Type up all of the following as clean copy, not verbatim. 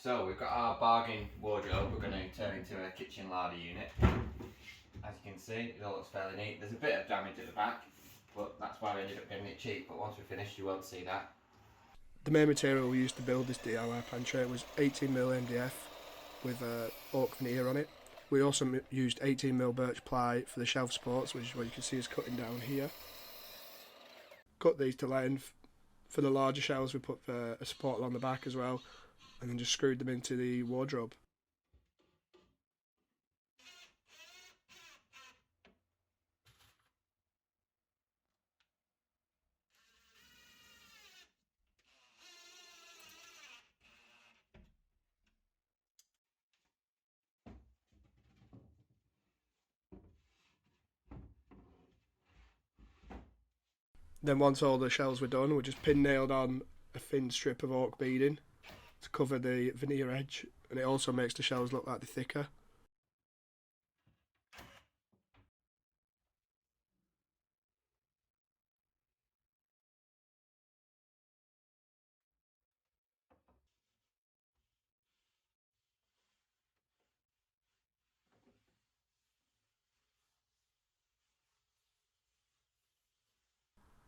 So we've got our bargain wardrobe we're going to turn into a kitchen larder unit. As you can see, it all looks fairly neat. There's a bit of damage at the back, but that's why we ended up getting it cheap, but once we're finished you won't see that. The main material we used to build this DIY pantry was 18mm MDF with oak veneer on it. We also used 18mm birch ply for the shelf supports, which is what you can see is cutting down here. Cut these to length. For the larger shelves we put a support along the back as well, and then just screwed them into the wardrobe. Then once all the shelves were done, we just pin nailed on a thin strip of oak beading to cover the veneer edge, and it also makes the shelves look like they're thicker.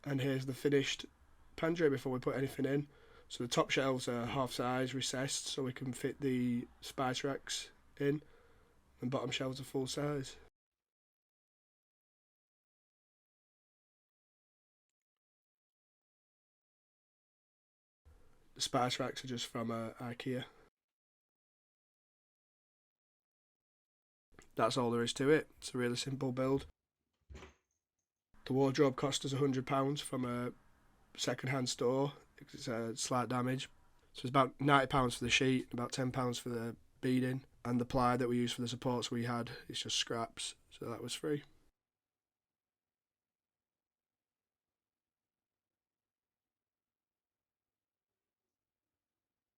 And here's the finished pantry before we put anything in. So the top shelves are half size recessed so we can fit the spice racks in, and bottom shelves are full size. The spice racks are just from IKEA. That's all there is to it. It's a really simple build. The wardrobe cost us £100 from a second-hand store. It's slight damage. So it's about £90 for the sheet, about £10 for the beading, and the ply that we used for the supports we had is just scraps, so that was free.